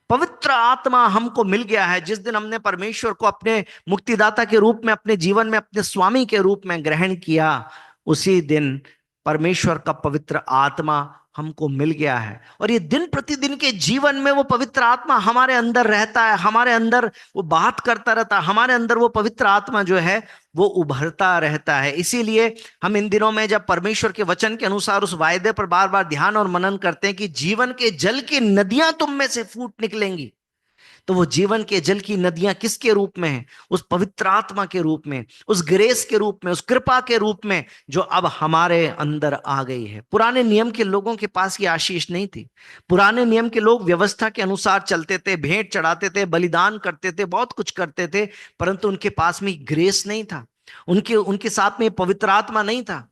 पवित्र आत्मा हमको मिल गया है। जिस दिन हमने परमेश्वर को अपने मुक्तिदाता के रूप में, अपने जीवन में अपने स्वामी के रूप में ग्रहण किया, उसी दिन परमेश्वर का पवित्र आत्मा हमको मिल गया है। और ये दिन प्रतिदिन के जीवन में वो पवित्र आत्मा हमारे अंदर रहता है, हमारे अंदर वो बात करता रहता है, हमारे अंदर वो पवित्र आत्मा जो है वो उभरता रहता है। इसीलिए हम इन दिनों में जब परमेश्वर के वचन के अनुसार उस वायदे पर बार बार ध्यान और मनन करते हैं कि जीवन के जल की नदियां तुम में से फूट निकलेंगी, तो वो जीवन के जल की नदियां किसके रूप में है? उस पवित्र आत्मा के रूप में, उस ग्रेस के रूप में, उस कृपा के रूप में, जो अब हमारे अंदर आ गई है। पुराने नियम के लोगों के पास ये आशीष नहीं थी। पुराने नियम के लोग व्यवस्था के अनुसार चलते थे, भेंट चढ़ाते थे, बलिदान करते थे, बहुत कुछ करते थे, परंतु उनके पास में ग्रेस नहीं था, उनके उनके साथ में पवित्र आत्मा नहीं था।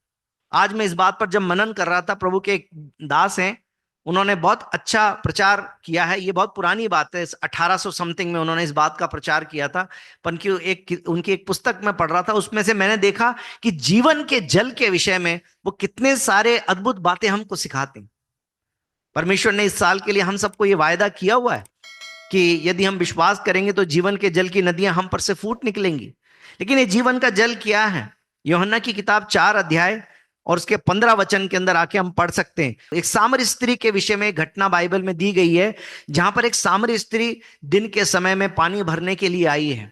आज मैं इस बात पर जब मनन कर रहा था, प्रभु के एक दास हैं, उन्होंने बहुत अच्छा प्रचार किया है। ये बहुत पुरानी बात है, 1800 समथिंग में उन्होंने इस बात का प्रचार किया था। उनकी एक पुस्तक में पढ़ रहा था, उसमें से मैंने देखा कि जीवन के जल के विषय में वो कितने सारे अद्भुत बातें हमको सिखाते हैं। परमेश्वर ने इस साल के लिए हम सबको ये वायदा किया हुआ है कि यदि हम विश्वास करेंगे तो जीवन के जल की नदियां हम पर से फूट निकलेंगी। लेकिन ये जीवन का जल क्या है? यूहन्ना की किताब 4 अध्याय और उसके 15 वचन के अंदर आके हम पढ़ सकते हैं। एक सामरी स्त्री के विषय में एक घटना बाइबल में दी गई है, जहां पर एक सामरी स्त्री दिन के समय में पानी भरने के लिए आई है।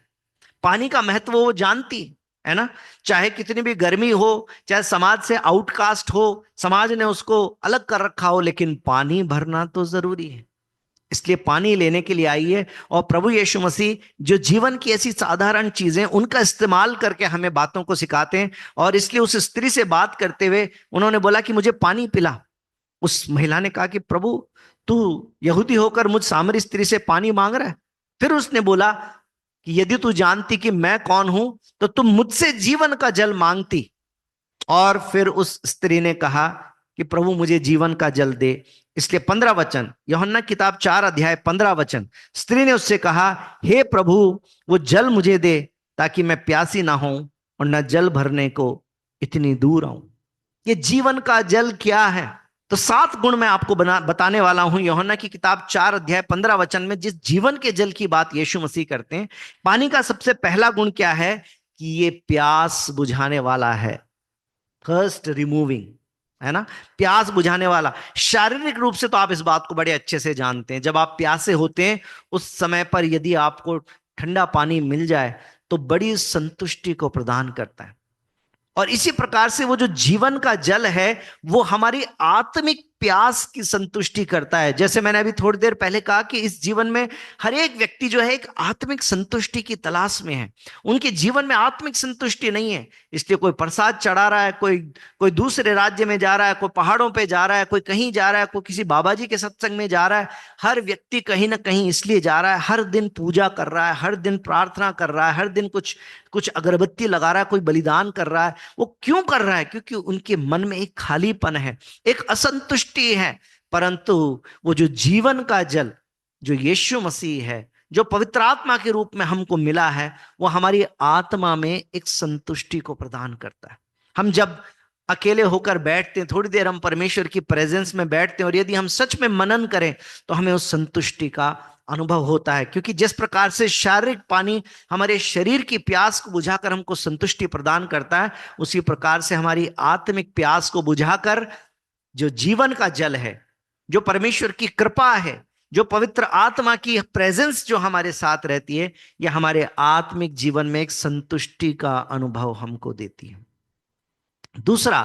पानी का महत्व वो जानती है ना, चाहे कितनी भी गर्मी हो, चाहे समाज से आउटकास्ट हो, समाज ने उसको अलग कर रखा हो, लेकिन पानी भरना तो जरूरी है। इसलिए पानी लेने के लिए आई है। और प्रभु यीशु मसीह जो जीवन की ऐसी साधारण चीजें उनका इस्तेमाल करके हमें बातों को सिखाते हैं, और इसलिए उस स्त्री से बात करते हुए उन्होंने बोला कि मुझे पानी पिला। उस महिला ने कहा कि प्रभु, तू यहूदी होकर मुझ सामरी स्त्री से पानी मांग रहा है? फिर उसने बोला कि यदि तू जानती कि मैं कौन हूं तो तुम मुझसे जीवन का जल मांगती। और फिर उस स्त्री ने कहा कि प्रभु मुझे जीवन का जल दे। इसलिए 15 वचन, यूहन्ना किताब 4 अध्याय 15 वचन, स्त्री ने उससे कहा, हे प्रभु, वो जल मुझे दे ताकि मैं प्यासी ना हूं और न जल भरने को इतनी दूर आऊं। ये जीवन का जल क्या है? तो 7 गुण मैं आपको बताने वाला हूं। यूहन्ना की किताब 4 अध्याय 15 वचन में जिस जीवन के जल की बात यीशु मसीह करते हैं, पानी का सबसे पहला गुण क्या है? कि ये प्यास बुझाने वाला है, थर्स्ट रिमूविंग, है ना, प्यास बुझाने वाला। शारीरिक रूप से तो आप इस बात को बड़े अच्छे से जानते हैं, जब आप प्यासे होते हैं उस समय पर यदि आपको ठंडा पानी मिल जाए तो बड़ी संतुष्टि को प्रदान करता है। और इसी प्रकार से वो जो जीवन का जल है वो हमारी आत्मिक प्यास की संतुष्टि करता है। जैसे मैंने अभी थोड़ी देर पहले कहा कि इस जीवन में हर एक व्यक्ति जो है एक आत्मिक संतुष्टि की तलाश में है। उनके जीवन में आत्मिक संतुष्टि नहीं है, इसलिए कोई प्रसाद चढ़ा रहा है, कोई कोई दूसरे राज्य में जा रहा है, कोई पहाड़ों पे जा रहा है, कोई कहीं जा रहा है, कोई किसी बाबा जी के सत्संग में जा रहा है। हर व्यक्ति कहीं ना कहीं इसलिए जा रहा है, हर दिन पूजा कर रहा है, हर दिन प्रार्थना कर रहा है, हर दिन कुछ कुछ अगरबत्ती लगा रहा है, कोई बलिदान कर रहा है। वो क्यों कर रहा है? क्योंकि उनके मन में एक खालीपन है, एक असंतुष्टि है। परंतु वो जो जीवन का जल जो यीशु मसीह है, जो पवित्र आत्मा के रूप में हमको मिला है, वो हमारी आत्मा में एक संतुष्टि को प्रदान करता है। हम जब अकेले होकर बैठते हैं, थोड़ी देर हम परमेश्वर की प्रेजेंस में बैठते हैं, और यदि हम सच में मनन करें तो हमें उस संतुष्टि का अनुभव होता है। क्योंकि जिस प्रकार से शारीरिक पानी हमारे शरीर की प्यास को बुझाकर हमको संतुष्टि प्रदान करता है, उसी प्रकार से हमारी आत्मिक प्यास को बुझाकर जो जीवन का जल है, जो परमेश्वर की कृपा है, जो पवित्र आत्मा की प्रेजेंस जो हमारे साथ रहती है, यह हमारे आत्मिक जीवन में एक संतुष्टि का अनुभव हमको देती है। दूसरा,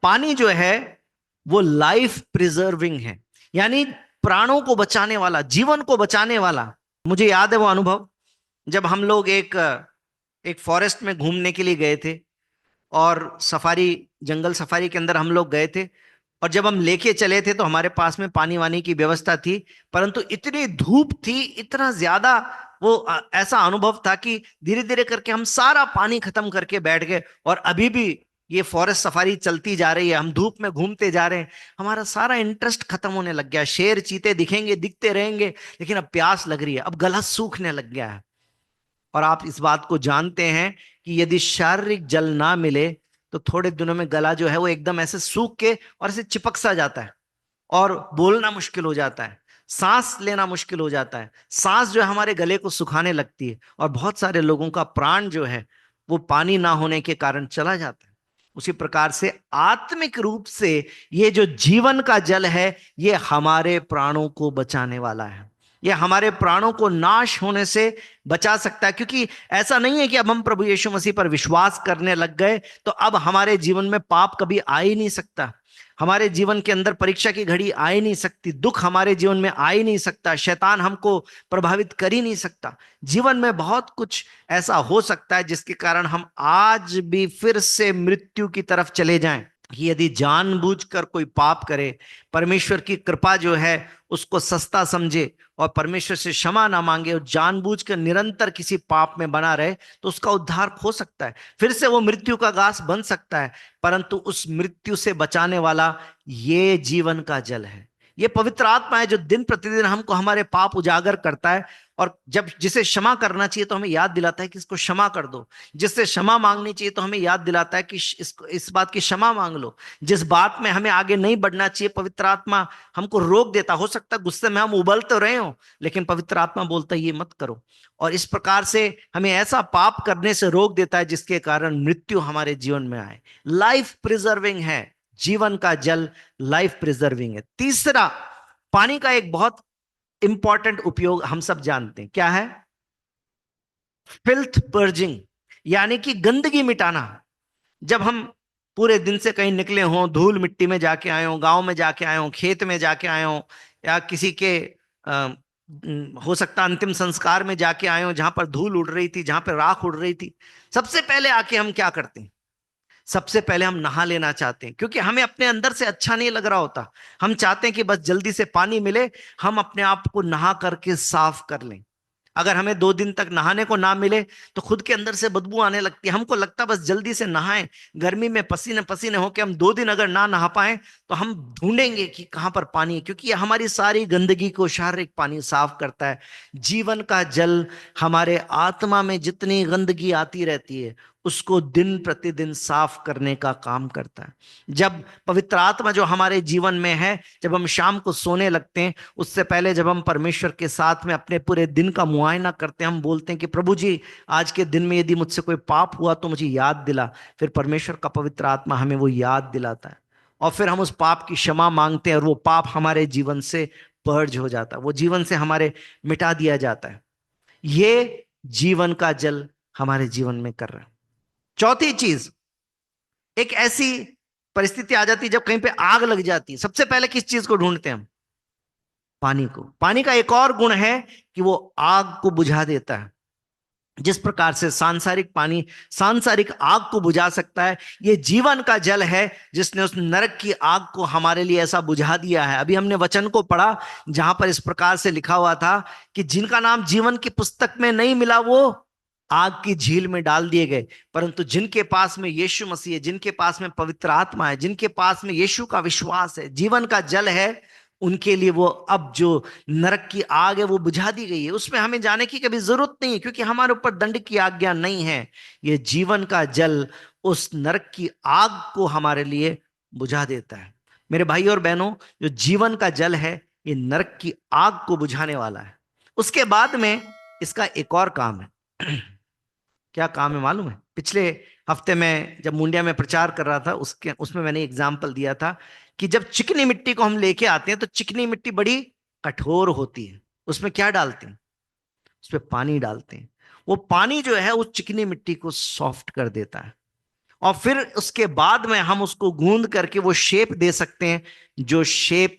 पानी जो है वो लाइफ प्रिजर्विंग है, यानी प्राणों को बचाने वाला, जीवन को बचाने वाला। मुझे याद है वो अनुभव जब हम लोग एक फॉरेस्ट में घूमने के लिए गए थे, और सफारी, जंगल सफारी के अंदर हम लोग गए थे। और जब हम लेके चले थे तो हमारे पास में पानी वानी की व्यवस्था थी, परंतु इतनी धूप थी, इतना ज्यादा वो ऐसा अनुभव था कि धीरे धीरे करके हम सारा पानी खत्म करके बैठ गए। और अभी भी ये फॉरेस्ट सफारी चलती जा रही है, हम धूप में घूमते जा रहे हैं, हमारा सारा इंटरेस्ट खत्म होने लग गया। शेर चीते दिखेंगे, दिखते रहेंगे, लेकिन अब प्यास लग रही है, अब गला सूखने लग गया है। और आप इस बात को जानते हैं कि यदि शारीरिक जल ना मिले तो थोड़े दिनों में गला जो है वो एकदम ऐसे सूख के और ऐसे चिपक सा जाता है, और बोलना मुश्किल हो जाता है, सांस लेना मुश्किल हो जाता है, सांस जो है हमारे गले को सुखाने लगती है, और बहुत सारे लोगों का प्राण जो है वो पानी ना होने के कारण चला जाता है। उसी प्रकार से आत्मिक रूप से ये जो जीवन का जल है, ये हमारे प्राणों को बचाने वाला है, ये हमारे प्राणों को नाश होने से बचा सकता है। क्योंकि ऐसा नहीं है कि अब हम प्रभु यीशु मसीह पर विश्वास करने लग गए तो अब हमारे जीवन में पाप कभी आ ही नहीं सकता, हमारे जीवन के अंदर परीक्षा की घड़ी आ ही नहीं सकती, दुख हमारे जीवन में आ ही नहीं सकता, शैतान हमको प्रभावित कर ही नहीं सकता। जीवन में बहुत कुछ ऐसा हो सकता है जिसके कारण हम आज भी फिर से मृत्यु की तरफ चले जाएं। कि यदि जानबूझकर कोई पाप करे, परमेश्वर की कृपा जो है उसको सस्ता समझे और परमेश्वर से क्षमा ना मांगे और जानबूझकर निरंतर किसी पाप में बना रहे, तो उसका उद्धार हो सकता है, फिर से वो मृत्यु का घास बन सकता है। परंतु उस मृत्यु से बचाने वाला ये जीवन का जल है, ये पवित्र आत्मा है जो दिन प्रतिदिन हमको हमारे पाप उजागर करता है, और जब जिसे क्षमा करना चाहिए तो हमें याद दिलाता है कि इसको क्षमा कर दो, जिससे क्षमा मांगनी चाहिए तो हमें याद दिलाता है कि इस बात की क्षमा मांग लो, जिस बात में हमें आगे नहीं बढ़ना चाहिए पवित्र आत्मा हमको रोक देता। हो सकता है गुस्से में हम उबल तो रहे हो, लेकिन पवित्र आत्मा बोलता है ये मत करो, और इस प्रकार से हमें ऐसा पाप करने से रोक देता है जिसके कारण मृत्यु हमारे जीवन में आए। लाइफ प्रिजर्विंग है, जीवन का जल लाइफ प्रिजर्विंग है। तीसरा, पानी का एक बहुत इंपॉर्टेंट उपयोग हम सब जानते हैं, क्या है? फिल्थ पर्जिंग, यानी कि गंदगी मिटाना। जब हम पूरे दिन से कहीं निकले हों, धूल मिट्टी में जाके आए हों, गांव में जाके आए हों, खेत में जाके आए हों, या किसी के हो सकता अंतिम संस्कार में जाके आए हों जहां पर धूल उड़ रही थी, जहां पर राख उड़ रही थी, सबसे पहले आके हम क्या करते हैं? सबसे पहले हम नहा लेना चाहते हैं, क्योंकि हमें अपने अंदर से अच्छा नहीं लग रहा होता। हम चाहते हैं कि बस जल्दी से पानी मिले, हम अपने आप को नहा करके साफ कर लें। अगर हमें 2 दिन तक नहाने को ना मिले तो खुद के अंदर से बदबू आने लगती है, हमको लगता बस जल्दी से नहाएं। गर्मी में पसीने पसीने होकर हम 2 दिन अगर ना नहा पाए तो हम ढूंढेंगे कि कहां पर पानी है, क्योंकि ये हमारी सारी गंदगी को शारीरिक पानी साफ करता है। जीवन का जल हमारे आत्मा में जितनी गंदगी आती रहती है उसको दिन प्रतिदिन साफ करने का काम करता है। जब पवित्र आत्मा जो हमारे जीवन में है, जब हम शाम को सोने लगते हैं उससे पहले जब हम परमेश्वर के साथ में अपने पूरे दिन का मुआयना करते हैं, हम बोलते हैं कि प्रभु जी आज के दिन में यदि मुझसे कोई पाप हुआ तो मुझे याद दिला। फिर परमेश्वर का पवित्र आत्मा हमें वो याद दिलाता है, और फिर हम उस पाप की क्षमा मांगते हैं और वो पाप हमारे जीवन से पर्ज हो जाता है, वो जीवन से हमारे मिटा दिया जाता है। ये जीवन का जल हमारे जीवन में कर रहा है। चौथी चीज, एक ऐसी परिस्थिति आ जाती है जब कहीं पे आग लग जाती है, सबसे पहले किस चीज को ढूंढते हैं हम? पानी को। पानी का एक और गुण है कि वो आग को बुझा देता है। जिस प्रकार से सांसारिक पानी सांसारिक आग को बुझा सकता है, ये जीवन का जल है जिसने उस नरक की आग को हमारे लिए ऐसा बुझा दिया है। अभी हमने वचन को पढ़ा जहां पर इस प्रकार से लिखा हुआ था कि जिनका नाम जीवन की पुस्तक में नहीं मिला वो आग की झील में डाल दिए गए, परंतु जिनके पास में यीशु मसीह है, जिनके पास में पवित्र आत्मा है, जिनके पास में यीशु का विश्वास है, जीवन का जल है, उनके लिए वो अब जो नरक की आग है वो बुझा दी गई है। उसमें हमें जाने की कभी जरूरत नहीं है, क्योंकि हमारे ऊपर दंड की आज्ञा नहीं है। ये जीवन का जल उस नरक की आग को हमारे लिए बुझा देता है। मेरे भाई और बहनों, जो जीवन का जल है ये नरक की आग को बुझाने वाला है। उसके बाद में इसका एक और काम है। क्या काम है मालूम है? पिछले हफ्ते में जब मुंडिया में प्रचार कर रहा था उसमें मैंने एग्जाम्पल दिया था कि जब चिकनी मिट्टी को हम लेके आते हैं तो चिकनी मिट्टी बड़ी कठोर होती है, उसमें क्या डालते हैं? उसमें पानी डालते हैं। वो पानी जो है उस चिकनी मिट्टी को सॉफ्ट कर देता है, और फिर उसके बाद में हम उसको गूंद करके वो शेप दे सकते हैं जो शेप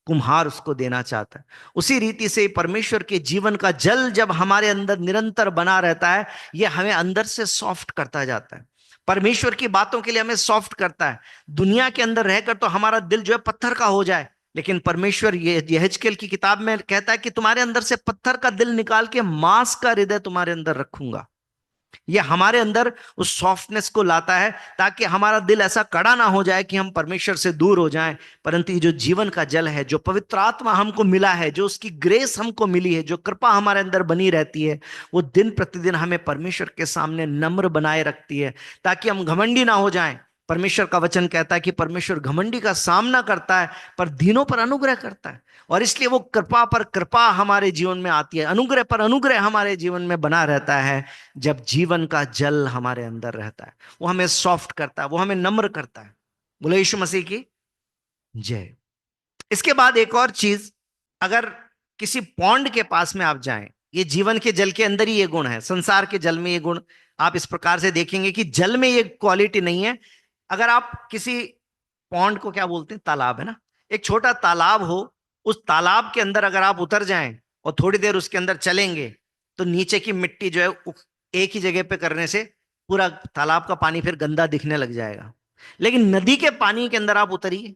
कुम्हार उसको देना चाहता है। उसी रीति से परमेश्वर के जीवन का जल जब हमारे अंदर निरंतर बना रहता है, यह हमें अंदर से सॉफ्ट करता जाता है, परमेश्वर की बातों के लिए हमें सॉफ्ट करता है। दुनिया के अंदर रहकर तो हमारा दिल जो है पत्थर का हो जाए, लेकिन परमेश्वर ये यहेजकेल की किताब में कहता है कि तुम्हारे अंदर से पत्थर का दिल निकाल के मांस का हृदय तुम्हारे अंदर रखूंगा। ये हमारे अंदर उस सॉफ्टनेस को लाता है ताकि हमारा दिल ऐसा कड़ा ना हो जाए कि हम परमेश्वर से दूर हो जाएं। परंतु ये जो जीवन का जल है, जो पवित्र आत्मा हमको मिला है, जो उसकी ग्रेस हमको मिली है, जो कृपा हमारे अंदर बनी रहती है, वो दिन प्रतिदिन हमें परमेश्वर के सामने नम्र बनाए रखती है ताकि हम घमंडी ना हो जाएं। परमेश्वर का वचन कहता है कि परमेश्वर घमंडी का सामना करता है पर दीनों पर अनुग्रह करता है। और इसलिए वो कृपा पर कृपा हमारे जीवन में आती है, अनुग्रह पर अनुग्रह हमारे जीवन में बना रहता है जब जीवन का जल हमारे अंदर रहता है। वो हमें सॉफ्ट करता है, वो हमें नम्र करता है। बोले यीशु मसीह की जय। इसके बाद एक और चीज, अगर किसी पौंड के पास में आप जाएं, ये जीवन के जल के अंदर ही ये गुण है, संसार के जल में ये गुण आप इस प्रकार से देखेंगे कि जल में ये क्वालिटी नहीं है। अगर आप किसी पौंड को क्या बोलते हैं, तालाब है ना, एक छोटा तालाब हो, उस तालाब के अंदर अगर आप उतर जाएं और थोड़ी देर उसके अंदर चलेंगे तो नीचे की मिट्टी जो है एक ही जगह पे करने से पूरा तालाब का पानी फिर गंदा दिखने लग जाएगा। लेकिन नदी के पानी के अंदर आप उतरिए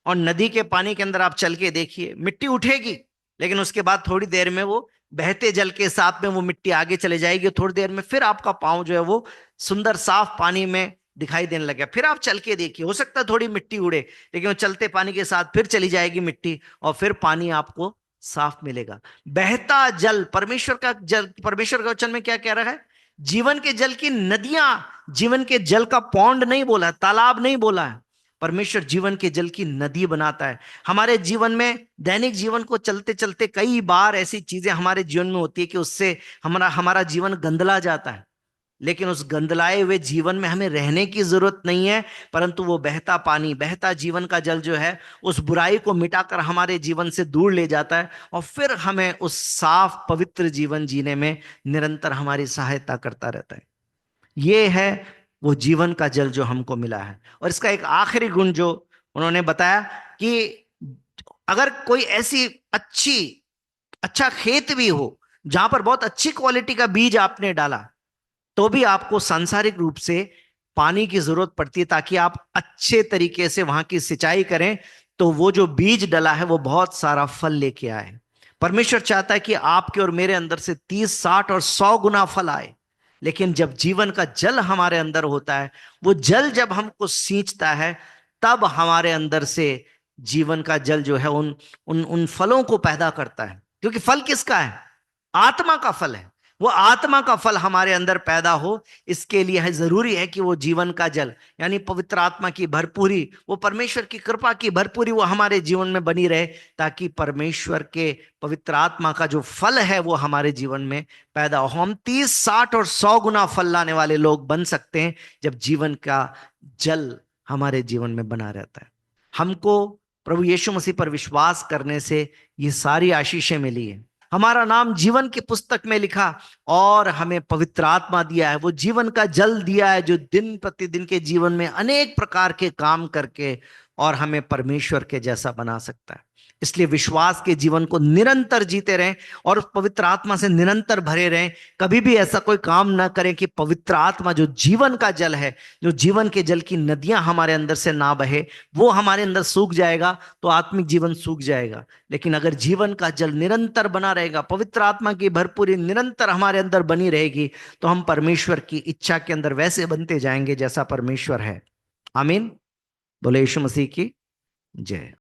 और नदी के पानी के अंदर आप चल के देखिए, मिट्टी उठेगी लेकिन उसके बाद थोड़ी देर में वो बहते जल के साथ में वो मिट्टी आगे चले जाएगी। थोड़ी देर में फिर आपका पाँव जो है वो सुंदर साफ पानी में दिखाई देने लगे। फिर आप चल के देखिए, हो सकता है थोड़ी मिट्टी उड़े लेकिन वो चलते पानी के साथ फिर चली जाएगी मिट्टी और फिर पानी आपको साफ मिलेगा। बहता जल, परमेश्वर का जल, परमेश्वर के वचन में क्या कह रहा है, जीवन के जल की नदियां, जीवन के जल का पौंड नहीं बोला है, तालाब नहीं बोला है, परमेश्वर जीवन के जल की नदी बनाता है। हमारे जीवन में दैनिक जीवन को चलते चलते कई बार ऐसी चीजें हमारे जीवन में होती है कि उससे हमारा हमारा जीवन गंदला जाता है। लेकिन उस गंदलाए हुए जीवन में हमें रहने की जरूरत नहीं है, परंतु वो बहता पानी, बहता जीवन का जल जो है उस बुराई को मिटाकर हमारे जीवन से दूर ले जाता है और फिर हमें उस साफ पवित्र जीवन जीने में निरंतर हमारी सहायता करता रहता है। ये है वो जीवन का जल जो हमको मिला है। और इसका एक आखिरी गुण जो उन्होंने बताया कि अगर कोई ऐसी अच्छा खेत भी हो जहां पर बहुत अच्छी क्वालिटी का बीज आपने डाला, तो भी आपको सांसारिक रूप से पानी की जरूरत पड़ती है ताकि आप अच्छे तरीके से वहां की सिंचाई करें, तो वो जो बीज डला है वो बहुत सारा फल लेके आए। परमेश्वर चाहता है कि आपके और मेरे अंदर से 30, 60 और 100 गुना फल आए। लेकिन जब जीवन का जल हमारे अंदर होता है, वो जल जब हमको सींचता है, तब हमारे अंदर से जीवन का जल जो है उन उन उन फलों को पैदा करता है। क्योंकि फल किसका है, आत्मा का फल है। वो आत्मा का फल हमारे अंदर पैदा हो, इसके लिए है जरूरी है कि वो जीवन का जल यानी पवित्र आत्मा की भरपूरी, वो परमेश्वर की कृपा की भरपूरी वो हमारे जीवन में बनी रहे, ताकि परमेश्वर के पवित्र आत्मा का जो फल है वो हमारे जीवन में पैदा हो। हम 30, 60 और 100 गुना फल लाने वाले लोग बन सकते हैं जब जीवन का जल हमारे जीवन में बना रहता है। हमको प्रभु यीशु मसीह पर विश्वास करने से ये सारी आशीषें मिली है। हमारा नाम जीवन की पुस्तक में लिखा और हमें पवित्र आत्मा दिया है, वो जीवन का जल दिया है जो दिन प्रतिदिन के जीवन में अनेक प्रकार के काम करके और हमें परमेश्वर के जैसा बना सकता है। इसलिए विश्वास के जीवन को निरंतर जीते रहें और उस पवित्र आत्मा से निरंतर भरे रहें। कभी भी ऐसा कोई काम ना करें कि पवित्र आत्मा जो जीवन का जल है, जो जीवन के जल की नदियां हमारे अंदर से ना बहे, वो हमारे अंदर सूख जाएगा तो आत्मिक जीवन सूख जाएगा। लेकिन अगर जीवन का जल निरंतर बना रहेगा, पवित्र आत्मा की भरपूरी निरंतर हमारे अंदर बनी रहेगी, तो हम परमेश्वर की इच्छा के अंदर वैसे बनते जाएंगे जैसा परमेश्वर है। आमीन। बोले यीशु मसीह की जय।